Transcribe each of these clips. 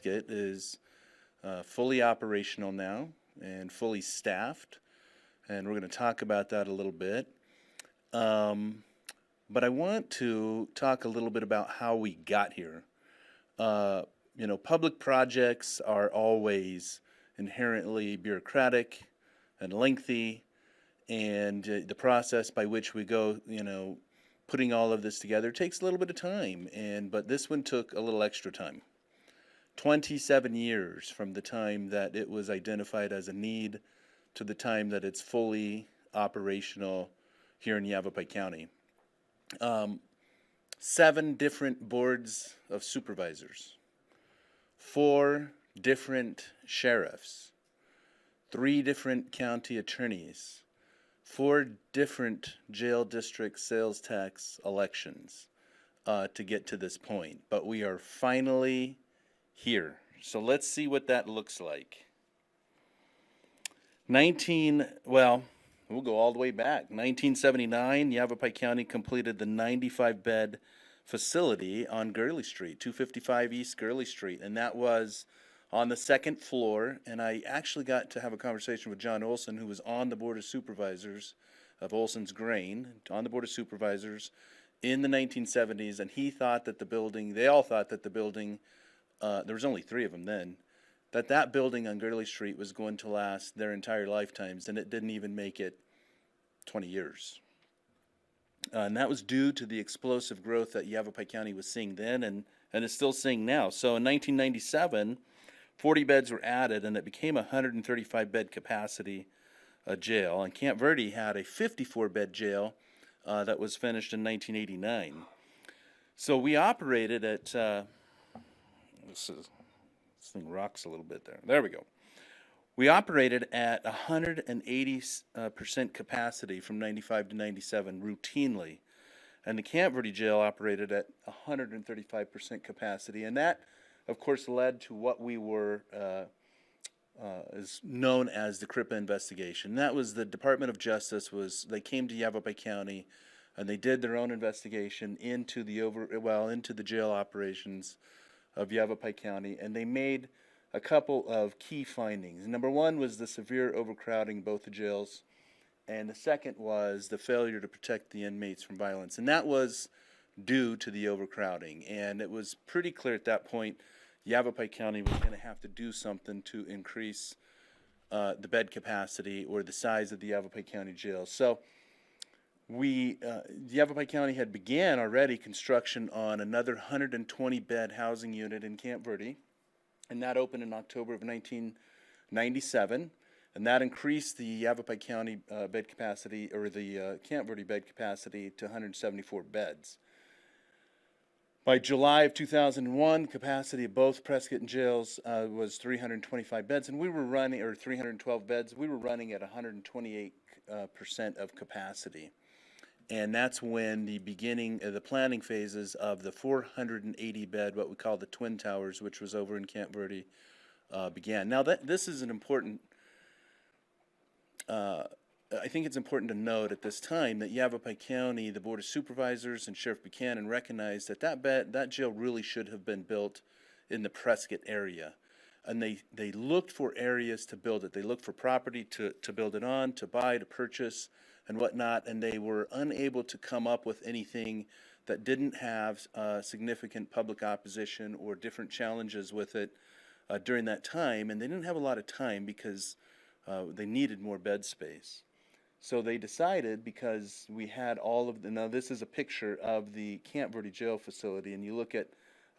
Prescott is fully operational now and fully staffed, and we're going to talk about that a little bit. But I want to talk a little bit about how we got here. Public projects are always inherently bureaucratic and lengthy, and the process by which we go, putting all of this together takes a little bit of time, but this one took a little extra time. 27 years from the time that it was identified as a need to the time that it's fully operational here in Yavapai County. 7 different boards of supervisors, 4 different sheriffs, 3 different county attorneys, 4 different jail district sales tax elections to get to this point. But we are finally here. So let's see what that looks like. We'll go all the way back. 1979, Yavapai County completed the 95-bed facility on Gurley Street, 255 East Gurley Street, and that was on the 2nd floor. And I actually got to have a conversation with John Olson, who was on the Board of Supervisors of Olson's Grain, on the Board of Supervisors in the 1970s, and he thought that they all thought that the building, there was only 3 of them then, that building on Gurley Street was going to last their entire lifetimes, and it didn't even make it 20 years. And that was due to the explosive growth that Yavapai County was seeing then and is still seeing now. So in 1997, 40 beds were added, and it became a 135-bed capacity jail. And Camp Verde had a 54-bed jail that was finished in 1989. So we operated at, this thing rocks a little bit there. There we go. We operated at 180% capacity from 95 to 97 routinely. And the Camp Verde jail operated at 135% capacity. And that, of course, led to what we were is known as the CRIPA investigation. That was the Department of Justice. They came to Yavapai County and they did their own investigation into the jail operations of Yavapai County, and they made a couple of key findings. Number one was the severe overcrowding of both the jails, and the second was the failure to protect the inmates from violence, and that was due to the overcrowding. And it was pretty clear at that point Yavapai County was going to have to do something to increase the bed capacity or the size of the Yavapai County jail. So Yavapai County had began already construction on another 120-bed housing unit in Camp Verde, and that opened in October of 1997, and that increased the Yavapai County bed capacity, or the Camp Verde bed capacity, to 174 beds. By July of 2001, capacity of both Prescott and jails was 325 beds, and we were running, or 312 beds. We were running at 128% of capacity. And that's when the beginning of the planning phases of the 480-bed, what we call the Twin Towers, which was over in Camp Verde, began. Now, this is an important, I think it's important to note at this time that Yavapai County, the Board of Supervisors, and Sheriff Buchanan recognized that jail really should have been built in the Prescott area. And they looked for areas to build it. They looked for property to build it on, to buy, to purchase, and whatnot, and they were unable to come up with anything that didn't have significant public opposition or different challenges with it during that time. And they didn't have a lot of time because they needed more bed space. So they decided, because we had now this is a picture of the Camp Verde jail facility, and you look at,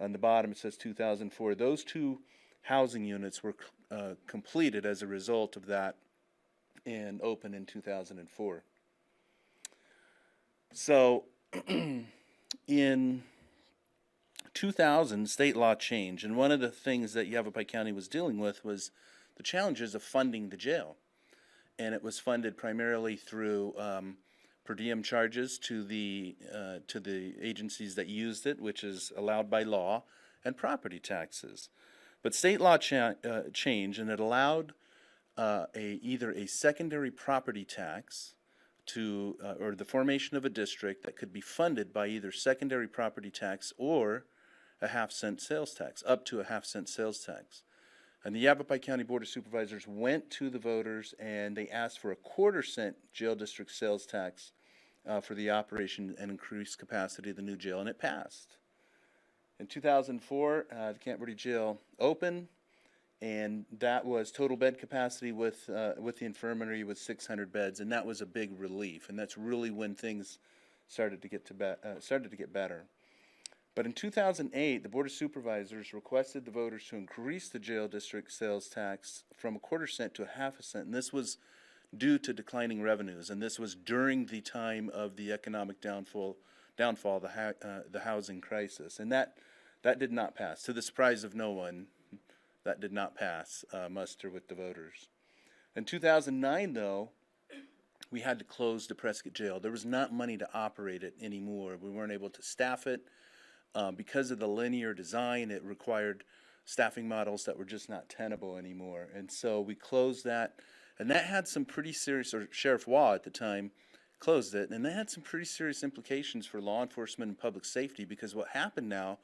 on the bottom it says 2004. Those 2 housing units were completed as a result of that and opened in 2004. So in 2000, state law changed, and one of the things that Yavapai County was dealing with was the challenges of funding the jail. And it was funded primarily through per diem charges to the agencies that used it, which is allowed by law, and property taxes. But state law changed, and it allowed either a secondary property tax or the formation of a district that could be funded by either secondary property tax or a half-cent sales tax, up to a half-cent sales tax. And the Yavapai County Board of Supervisors went to the voters and they asked for a quarter-cent jail district sales tax for the operation and increased capacity of the new jail, and it passed. In 2004, the Camp Verde Jail opened, and that was total bed capacity with the infirmary was 600 beds, and that was a big relief. And that's really when things started to get better. But in 2008, the Board of Supervisors requested the voters to increase the jail district sales tax from a quarter-cent to a half-a-cent, and this was due to declining revenues, and this was during the time of the economic downfall, the housing crisis, and that did not pass. To the surprise of no one, that did not pass muster with the voters. In 2009, though, we had to close the Prescott Jail. There was not money to operate it anymore. We weren't able to staff it. Because of the linear design, it required staffing models that were just not tenable anymore. And so we closed that, and that had some pretty serious, or Sheriff Waugh at the time closed it, and that had some pretty serious implications for law enforcement and public safety, because what happened now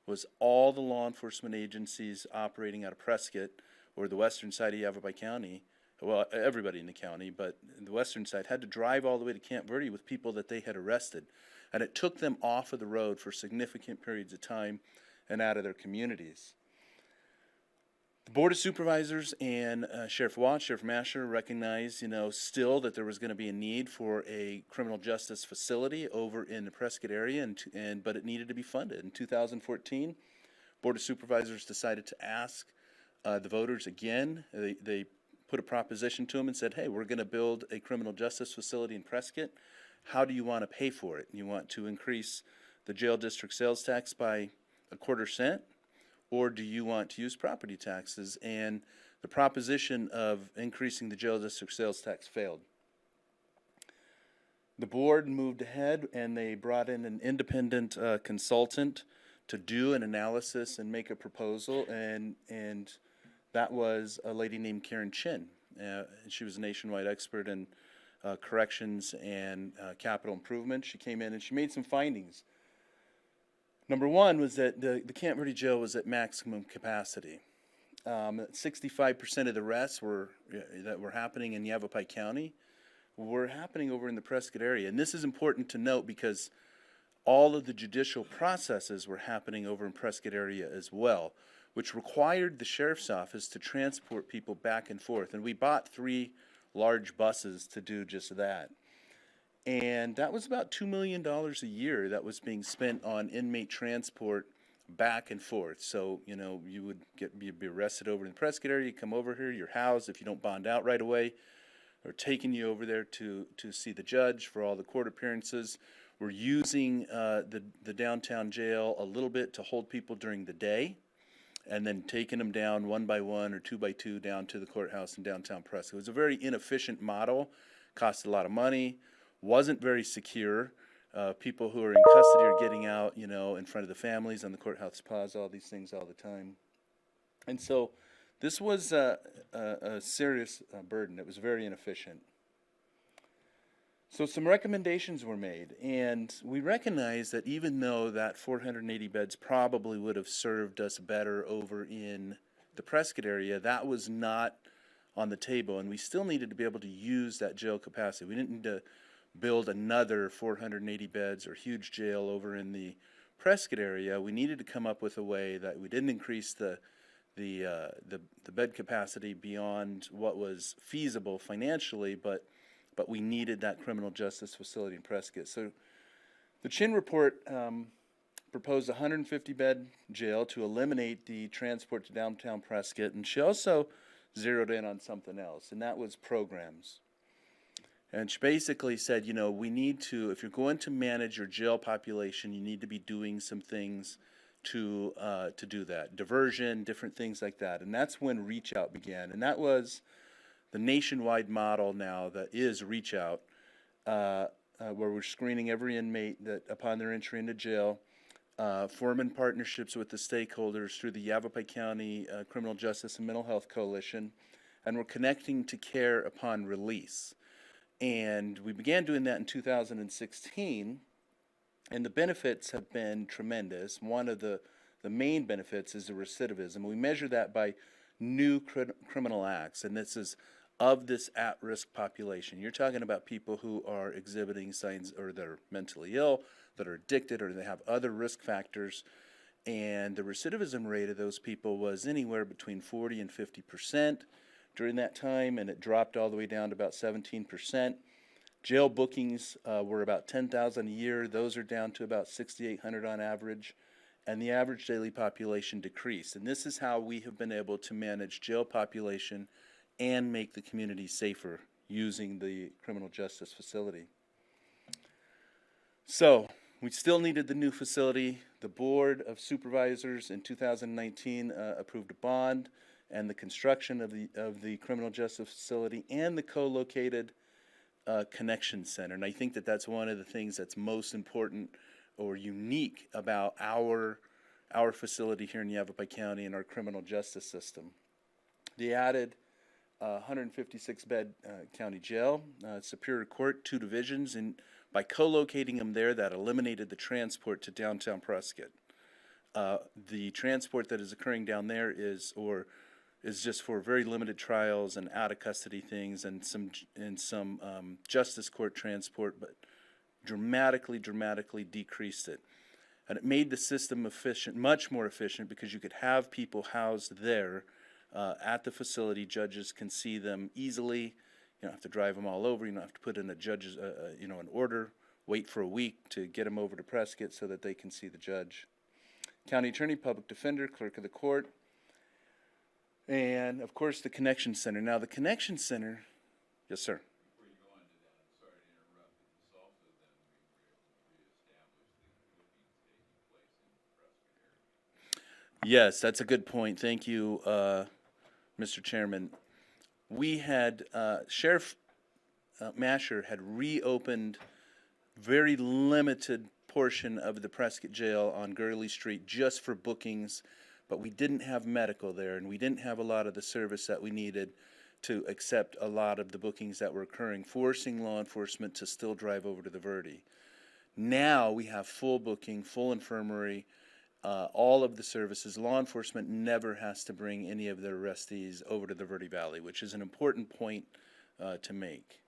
was all the law enforcement agencies operating out of Prescott, or the western side of Yavapai County, well, everybody in the county, but the western side, had to drive all the way to Camp Verde with people that they had arrested. And it took them off of the road for significant periods of time and out of their communities. The Board of Supervisors and Sheriff Waugh, Sheriff Masher recognized, still that there was going to be a need for a criminal justice facility over in the Prescott area, but it needed to be funded. In 2014, Board of Supervisors decided to ask the voters again. They put a proposition to them and said, hey, we're going to build a criminal justice facility in Prescott. How do you want to pay for it? You want to increase the jail district sales tax by a quarter-cent, or do you want to use property taxes? And the proposition of increasing the jail district sales tax failed. The board moved ahead, and they brought in an independent consultant to do an analysis and make a proposal, and that was a lady named Karen Chin. She was a nationwide expert in corrections and capital improvement. She came in and she made some findings. Number one was that the Camp Verde Jail was at maximum capacity. 65% of the arrests that were happening in Yavapai County were happening over in the Prescott area. And this is important to note because all of the judicial processes were happening over in Prescott area as well, which required the sheriff's office to transport people back and forth. And we bought 3 large buses to do just that. And that was about $2 million a year that was being spent on inmate transport back and forth. So, you would be arrested over in the Prescott area, you come over here, you're housed if you don't bond out right away, or taking you over there to see the judge for all the court appearances. We're using the downtown jail a little bit to hold people during the day, and then taking them down one by one or 2 by 2 down to the courthouse in downtown Prescott. It was a very inefficient model, cost a lot of money, wasn't very secure. People who are in custody are getting out, in front of the families on the courthouse plaza, all these things all the time. And so this was a serious burden. It was very inefficient. So some recommendations were made, and we recognize that even though that 480 beds probably would have served us better over in the Prescott area, that was not on the table, and we still needed to be able to use that jail capacity. We didn't need to build another 480 beds or huge jail over in the Prescott area. We needed to come up with a way that we didn't increase the bed capacity beyond what was feasible financially, but we needed that criminal justice facility in Prescott. So the Chin report proposed a 150-bed jail to eliminate the transport to downtown Prescott, and she also zeroed in on something else, and that was programs. And she basically said, we need to, if you're going to manage your jail population, you need to be doing some things to do that. Diversion, different things like that. And that's when Reach Out began. And that was the nationwide model now that is Reach Out, where we're screening every inmate that upon their entry into jail, forming partnerships with the stakeholders through the Yavapai County Criminal Justice and Mental Health Coalition, and we're connecting to care upon release. And we began doing that in 2016, and the benefits have been tremendous. One of the the main benefits is the recidivism. We measure that by new criminal acts, and this is of this at-risk population. You're talking about people who are exhibiting signs or that are mentally ill, that are addicted, or they have other risk factors. And the recidivism rate of those people was anywhere between 40 and 50% during that time, and it dropped all the way down to about 17%. Jail bookings were about 10,000 a year. Those are down to about 6,800 on average, and the average daily population decreased. And this is how we have been able to manage jail population and make the community safer using the criminal justice facility. So we still needed the new facility. The Board of Supervisors in 2019 approved a bond and the construction of the criminal justice facility and the co-located connection center. And I think that that's one of the things that's most important or unique about our facility here in Yavapai County and our criminal justice system. They added 156-bed county jail, Superior Court, 2 divisions, and by co-locating them there, that eliminated the transport to downtown Prescott. The transport that is occurring down there is just for very limited trials and out of custody things and some justice court transport, but dramatically decreased it. And it made the system efficient, much more efficient, because you could have people housed there at the facility. Judges can see them easily. You don't have to drive them all over. You don't have to put in a judge's, an order, wait for a week to get them over to Prescott so that they can see the judge. County attorney, public defender, clerk of the court, and of course the connection center. Now the connection center, yes sir. Before you go on to that, I'm sorry to interrupt, but this also then we were able to reestablish the bookings taking place in the Prescott area. Yes, that's a good point. Thank you, Mr. Chairman. We had, Sheriff Masher had reopened very limited portion of the Prescott jail on Gurley Street just for bookings, but we didn't have medical there, and we didn't have a lot of the service that we needed to accept a lot of the bookings that were occurring, forcing law enforcement to still drive over to the Verde. Now we have full booking, full infirmary, all of the services. Law enforcement never has to bring any of their arrestees over to the Verde Valley, which is an important point to make.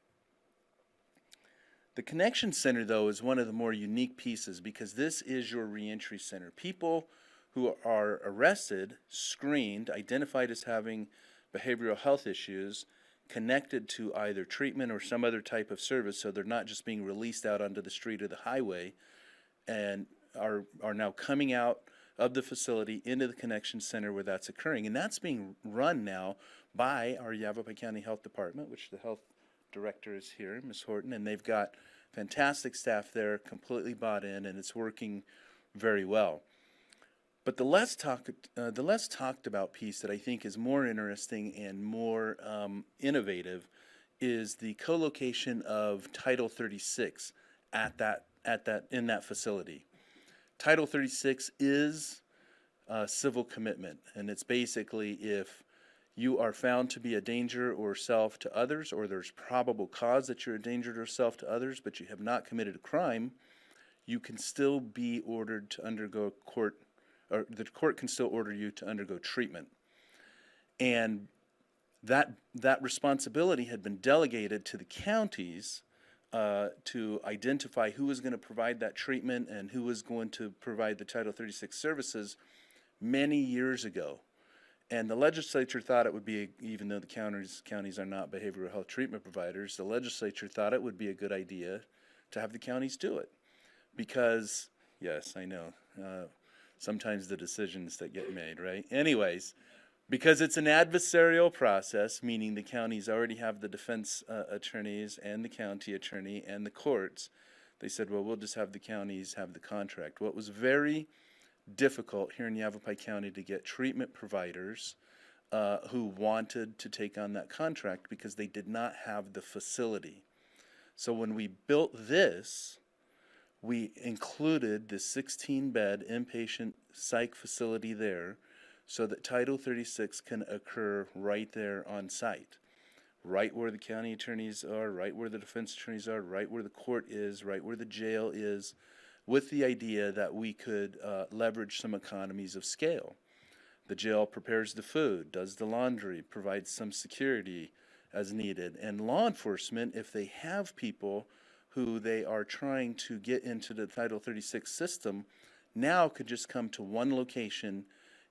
The Connection Center, though, is one of the more unique pieces because this is your reentry center. People who are arrested, screened, identified as having behavioral health issues, connected to either treatment or some other type of service, so they're not just being released out onto the street or the highway, and are now coming out of the facility into the Connection Center where that's occurring. And that's being run now by our Yavapai County Health Department, which the health director is here, Ms. Horton, and they've got fantastic staff there, completely bought in, and it's working very well. But the less talked about piece that I think is more interesting and more innovative is the co-location of Title 36 in that facility. Title 36 is civil commitment, and it's basically if you are found to be a danger or self to others, or there's probable cause that you're a danger or self to others, but you have not committed a crime, you can still be ordered to undergo court, or the court can still order you to undergo treatment. And that responsibility had been delegated to the counties to identify who was going to provide that treatment and who was going to provide the Title 36 services many years ago. And the legislature thought it would be, even though the counties are not behavioral health treatment providers, the legislature thought it would be a good idea to have the counties do it. Because, yes, I know, sometimes the decisions that get made, right? Anyways, because it's an adversarial process, meaning the counties already have the defense attorneys and the county attorney and the courts, they said, well, we'll just have the counties have the contract. Well, it was very difficult here in Yavapai County to get treatment providers who wanted to take on that contract because they did not have the facility. So when we built this, we included the 16-bed inpatient psych facility there so that Title 36 can occur right there on site, right where the county attorneys are, right where the defense attorneys are, right where the court is, right where the jail is. with the idea that we could leverage some economies of scale. The jail prepares the food, does the laundry, provides some security as needed. And law enforcement, if they have people who they are trying to get into the Title 36 system, now could just come to one location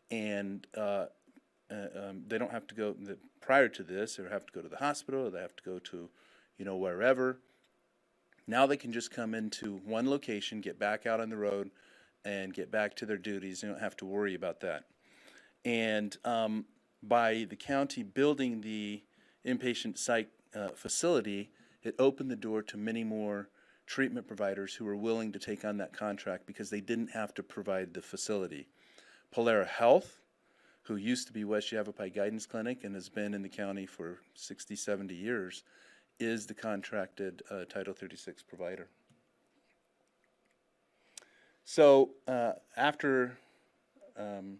and they don't have to go, prior to this, they have to go to the hospital, or they have to go to, wherever. Now they can just come into one location, get back out on the road, and get back to their duties. They don't have to worry about that. And by the county building the inpatient psych facility, it opened the door to many more treatment providers who were willing to take on that contract because they didn't have to provide the facility. Polera Health, who used to be West Yavapai Guidance Clinic and has been in the county for 60, 70 years, is the contracted Title 36 provider. So after in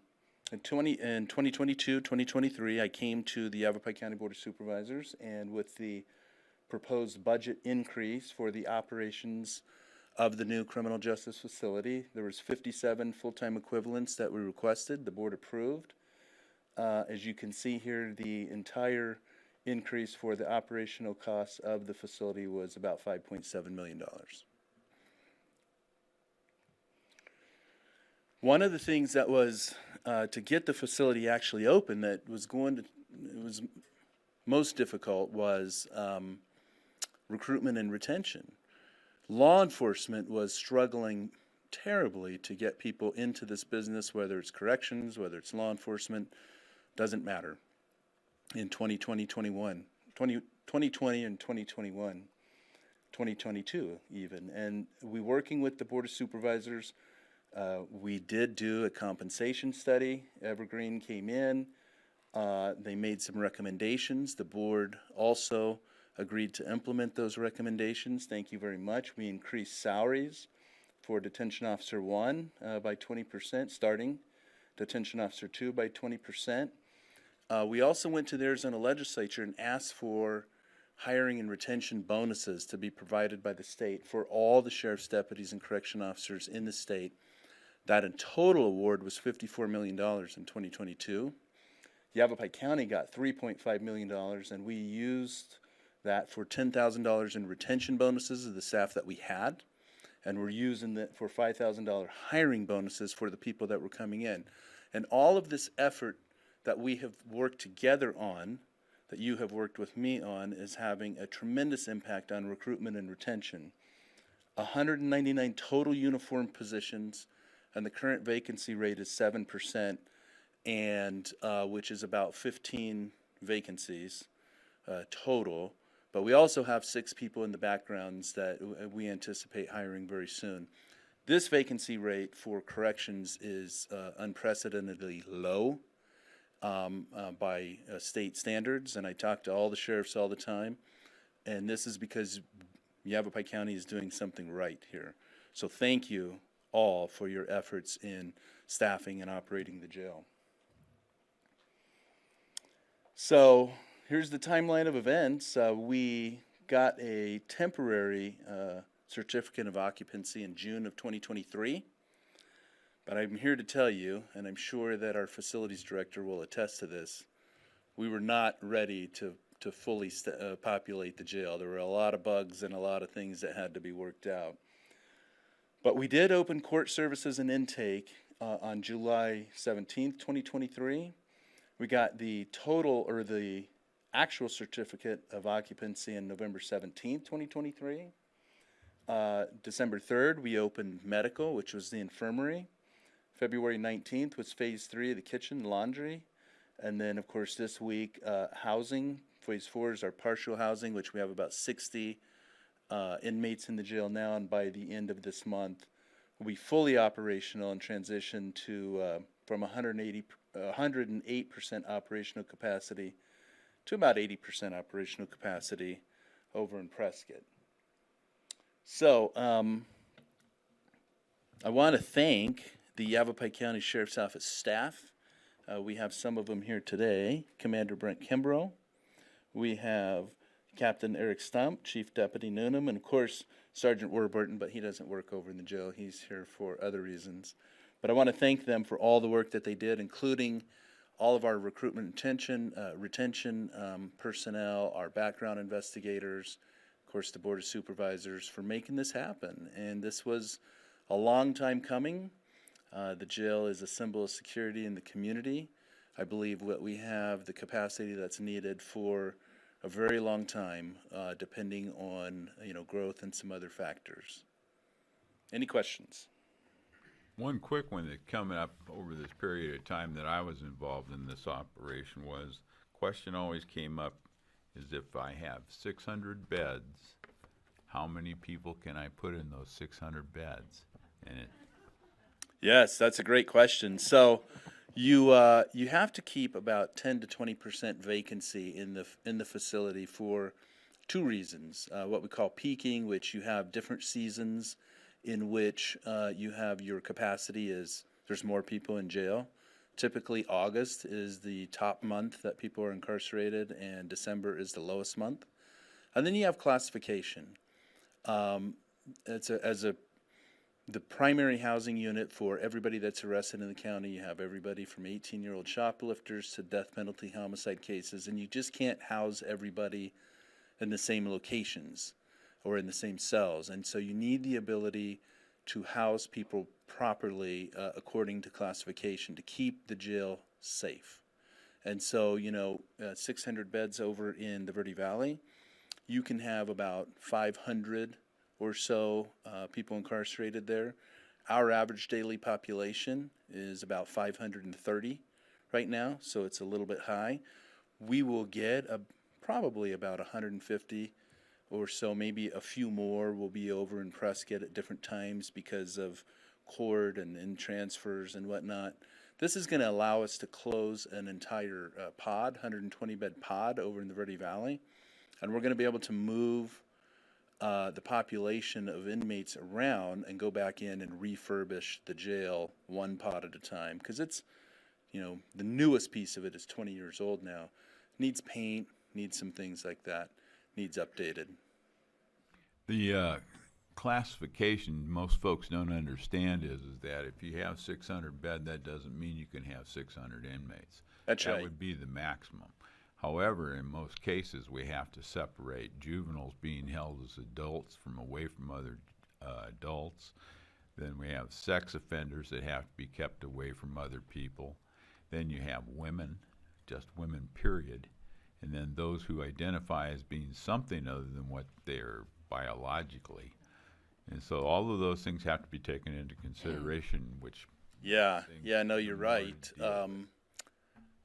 2022, 2023, I came to the Yavapai County Board of Supervisors, and with the proposed budget increase for the operations of the new criminal justice facility, there was 57 full-time equivalents that we requested. The board approved. As you can see here, the entire increase for the operational costs of the facility was about $5.7 million. One of the things that was to get the facility actually open that was most difficult was recruitment and retention. Law enforcement was struggling terribly to get people into this business, whether it's corrections, whether it's law enforcement, doesn't matter. In 2020 and 2021, 2022 even. And we working with the Board of Supervisors, we did do a compensation study. Evergreen came in. They made some recommendations. The board also agreed to implement those recommendations. Thank you very much. We increased salaries for Detention Officer 1 by 20%, starting Detention Officer 2 by 20%. We also went to the Arizona legislature and asked for hiring and retention bonuses to be provided by the state for all the sheriff's deputies and correction officers in the state. That in total award was $54 million in 2022. Yavapai County got $3.5 million, and we used that for $10,000 in retention bonuses of the staff that we had, and we're using that for $5,000 hiring bonuses for the people that were coming in. And all of this effort that we have worked together on, that you have worked with me on, is having a tremendous impact on recruitment and retention. 199 total uniform positions, and the current vacancy rate is 7%, and which is about 15 vacancies total. But we also have 6 people in the backgrounds that we anticipate hiring very soon. This vacancy rate for corrections is unprecedentedly low by state standards, and I talk to all the sheriffs all the time, and this is because Yavapai County is doing something right here. So thank you all for your efforts in staffing and operating the jail. So here's the timeline of events. We got a temporary certificate of occupancy in June of 2023. But I'm here to tell you, and I'm sure that our facilities director will attest to this, we were not ready to fully populate the jail. There were a lot of bugs and a lot of things that had to be worked out. But we did open court services and intake on July 17th, 2023. We got the total, or the actual certificate of occupancy on November 17th, 2023. December 3rd, we opened medical, which was the infirmary. February 19th was phase 3 of the kitchen, laundry. And then, of course, this week, housing. Phase 4 is our partial housing, which we have about 60 inmates in the jail now. And by the end of this month, we'll be fully operational and transition to from 108% operational capacity to about 80% operational capacity over in Prescott. So I want to thank the Yavapai County Sheriff's Office staff. We have some of them here today. Commander Brent Kimbrough. We have Captain Eric Stump, Chief Deputy Noonan, and of course Sergeant Warburton, but he doesn't work over in the jail. He's here for other reasons. But I want to thank them for all the work that they did, including all of our recruitment retention personnel, our background investigators, of course the Board of Supervisors, for making this happen. And this was a long time coming. The jail is a symbol of security in the community. I believe that we have the capacity that's needed for a very long time, depending on growth and some other factors. Any questions? One quick one that coming up over this period of time that I was involved in this operation was, question always came up, is if I have 600 beds, how many people can I put in those 600 beds? And Yes, that's a great question. So you have to keep about 10 to 20% vacancy in the facility for two reasons. What we call peaking, which you have different seasons in which you have your capacity is there's more people in jail. Typically August is the top month that people are incarcerated, and December is the lowest month. And then you have classification. The primary housing unit for everybody that's arrested in the county, you have everybody from 18-year-old shoplifters to death penalty homicide cases, and you just can't house everybody in the same locations or in the same cells. And so you need the ability to house people properly according to classification to keep the jail safe. And so, 600 beds over in the Verde Valley, you can have about 500 or so people incarcerated there. Our average daily population is about 530 right now, so it's a little bit high. We will get probably about 150 or so, maybe a few more will be over in Prescott at different times because of court and transfers and whatnot. This is going to allow us to close an entire 120-bed pod over in the Verde Valley, and we're going to be able to move the population of inmates around and go back in and refurbish the jail one pod at a time, because it's, the newest piece of it is 20 years old now. Needs paint, needs some things like that, needs updated. the classification most folks don't understand is that if you have 600 bed, that doesn't mean you can have 600 inmates. That's That right. would be the maximum. However, in most cases, we have to separate juveniles being held as adults from away from other adults. Then we have sex offenders that have to be kept away from other people. Then you have women, just women, period. And then those who identify as being something other than what they're biologically. And so all of those things have to be taken into consideration, which Yeah, things yeah, no, you're in order right. to deal with.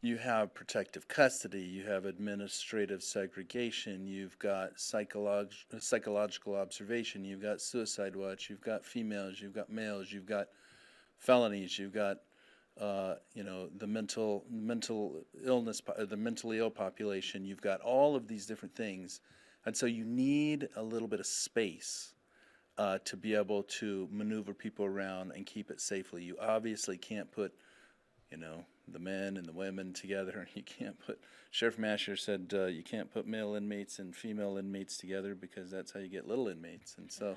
You have protective custody, you have administrative segregation, you've got psychological observation, you've got suicide watch, you've got females, you've got males, you've got felonies, you've got the mental illness, the mentally ill population. You've got all of these different things, and so you need a little bit of space to be able to maneuver people around and keep it safely. You obviously can't put the men and the women together. You can't put, Sheriff Masher said you can't put male inmates and female inmates together because that's how you get little inmates. And so,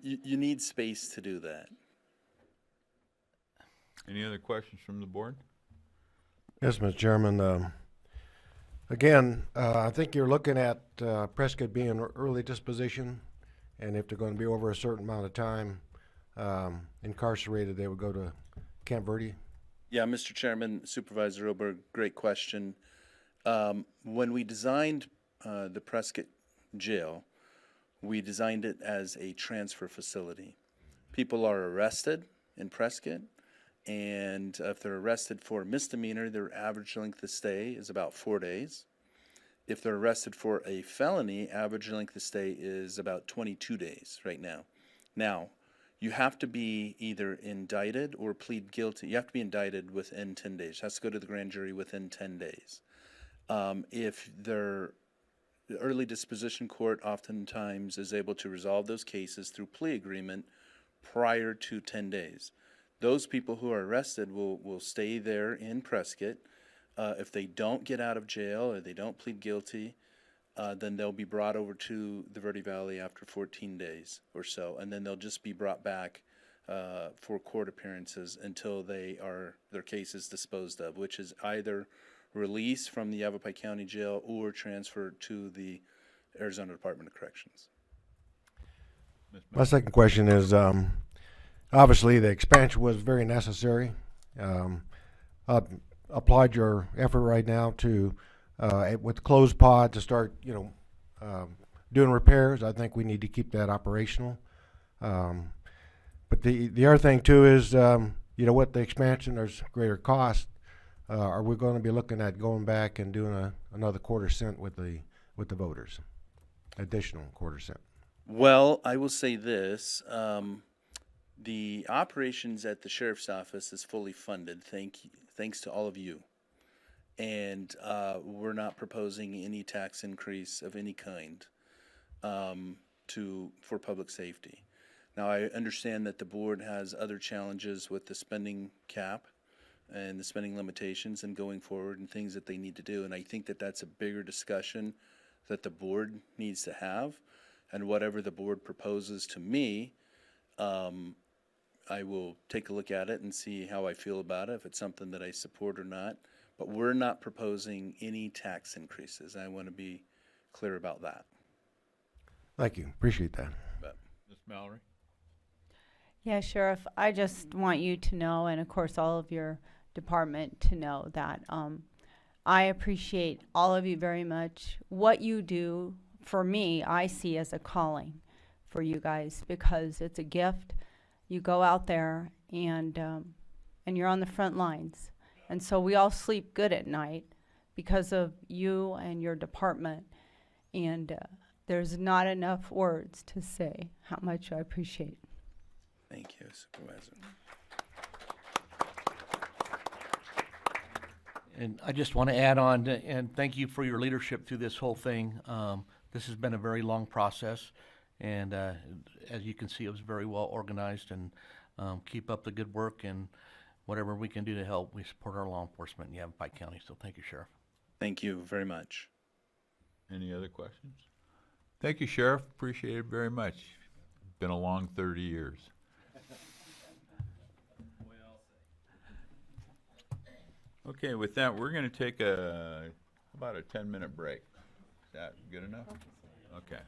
you need space to do that. Any other questions from the board? Yes, Mr. Chairman. Again, I think you're looking at Prescott being early disposition, and if they're going to be over a certain amount of time incarcerated, they would go to Camp Verde. Yeah, Mr. Chairman, Supervisor Oberg, great question. When we designed the Prescott jail, we designed it as a transfer facility. People are arrested in Prescott, and if they're arrested for a misdemeanor, their average length of stay is about 4 days. If they're arrested for a felony, average length of stay is about 22 days right now. Now, you have to be either indicted or plead guilty. You have to be indicted within 10 days. It has to go to the grand jury within 10 days. If the early disposition court oftentimes is able to resolve those cases through plea agreement prior to 10 days. Those people who are arrested will stay there in Prescott. If they don't get out of jail or they don't plead guilty, then they'll be brought over to the Verde Valley after 14 days or so, and then they'll just be brought back for court appearances until their case is disposed of, which is either release from the Yavapai County Jail or transfer to the Arizona Department of Corrections. My second question is, obviously the expansion was very necessary. Applaud your effort right now to, with closed pod, to start, doing repairs. I think we need to keep that operational. But the other thing too is, with the expansion, there's greater cost. Are we going to be looking at going back and doing another quarter-cent with the voters, additional quarter-cent? Well, I will say this. The operations at the sheriff's office is fully funded, thanks to all of you. And we're not proposing any tax increase of any kind for public safety. Now, I understand that the board has other challenges with the spending cap and the spending limitations and going forward and things that they need to do. And I think that that's a bigger discussion that the board needs to have. And whatever the board proposes to me, I will take a look at it and see how I feel about it, if it's something that I support or not. But we're not proposing any tax increases. I want to be clear about that. Thank you. Appreciate that. Ms. Mallory? Yeah, Sheriff, I just want you to know, and of course all of your department to know, that I appreciate all of you very much. What you do for me, I see as a calling for you guys, because it's a gift. You go out there and you're on the front lines. And so we all sleep good at night because of you and your department. And there's not enough words to say how much I appreciate. Thank you, Supervisor. And I just want to add on, and thank you for your leadership through this whole thing. This has been a very long process, and as you can see, it was very well organized. And keep up the good work, and whatever we can do to help, we support our law enforcement in Yavapai County. So thank you, Sheriff. Thank you very much. Any other questions? Thank you, Sheriff. Appreciate it very much. Been a long 30 years. Okay, with that, we're going to take about a 10-minute break. Is that good enough? Okay.